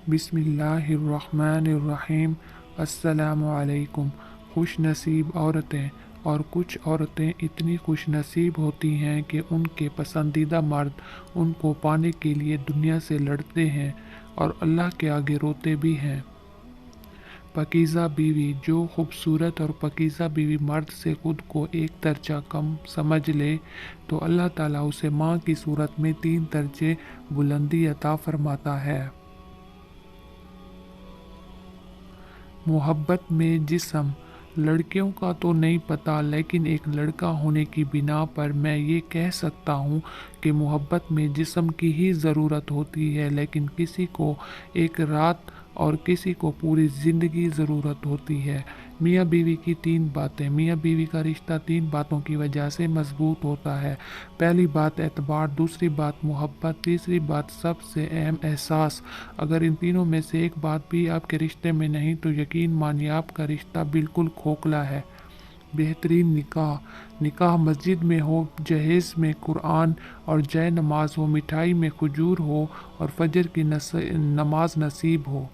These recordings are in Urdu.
بسم اللہ الرحمن الرحیم۔ السلام علیکم۔ خوش نصیب عورتیں، اور کچھ عورتیں اتنی خوش نصیب ہوتی ہیں کہ ان کے پسندیدہ مرد ان کو پانے کے لیے دنیا سے لڑتے ہیں اور اللہ کے آگے روتے بھی ہیں۔ پاکیزہ بیوی، جو خوبصورت اور پاکیزہ بیوی مرد سے خود کو ایک درجہ کم سمجھ لے تو اللہ تعالیٰ اسے ماں کی صورت میں 3 درجے بلندی عطا فرماتا ہے۔ محبت میں جسم، لڑکیوں کا تو نہیں پتہ، لیکن ایک لڑکا ہونے کی بنا پر میں یہ کہہ سکتا ہوں کہ محبت میں جسم کی ہی ضرورت ہوتی ہے، لیکن کسی کو ایک رات اور کسی کو پوری زندگی ضرورت ہوتی ہے۔ میاں بیوی کی 3 باتیں۔ میاں بیوی کا رشتہ 3 باتوں کی وجہ سے مضبوط ہوتا ہے۔ پہلی بات اعتبار، دوسری بات محبت، تیسری بات سب سے اہم احساس۔ اگر ان تینوں میں سے ایک بات بھی آپ کے رشتے میں نہیں تو یقین مانیے آپ کا رشتہ بالکل کھوکھلا ہے۔ بہترین نکاح، نکاح مسجد میں ہو، جہیز میں قرآن اور جے نماز ہو، مٹھائی میں کھجور ہو اور فجر کی نماز نصیب ہو۔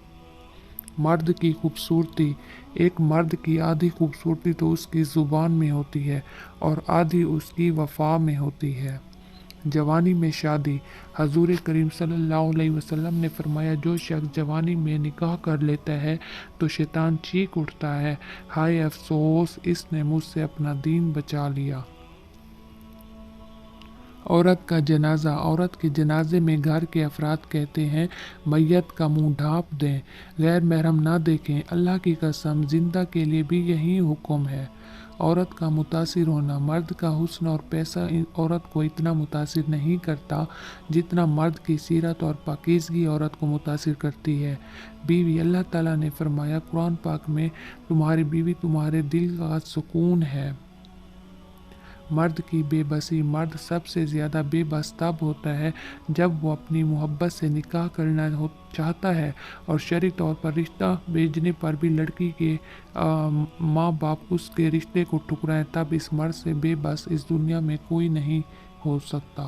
مرد کی خوبصورتی، ایک مرد کی آدھی خوبصورتی تو اس کی زبان میں ہوتی ہے اور آدھی اس کی وفا میں ہوتی ہے۔ جوانی میں شادی، حضور کریم صلی اللہ علیہ وسلم نے فرمایا جو شخص جوانی میں نکاح کر لیتا ہے تو شیطان چیخ اٹھتا ہے، ہائے افسوس، اس نے مجھ سے اپنا دین بچا لیا۔ عورت کا جنازہ، عورت کے جنازے میں گھر کے افراد کہتے ہیں میت کا منہ ڈھانپ دیں، غیر محرم نہ دیکھیں، اللہ کی قسم زندہ کے لیے بھی یہی حکم ہے۔ عورت کا متاثر ہونا، مرد کا حسن اور پیسہ عورت کو اتنا متاثر نہیں کرتا جتنا مرد کی سیرت اور پاکیزگی عورت کو متاثر کرتی ہے۔ بیوی، اللہ تعالیٰ نے فرمایا قرآن پاک میں تمہاری بیوی تمہارے دل کا سکون ہے۔ مرد کی بے بسی، مرد سب سے زیادہ بے بس تب ہوتا ہے جب وہ اپنی محبت سے نکاح کرنا چاہتا ہے اور شرعی طور پر رشتہ بھیجنے پر بھی لڑکی کے ماں باپ اس کے رشتے کو ٹھکرائیں، تب اس مرد سے بے بس اس دنیا میں کوئی نہیں ہو سکتا۔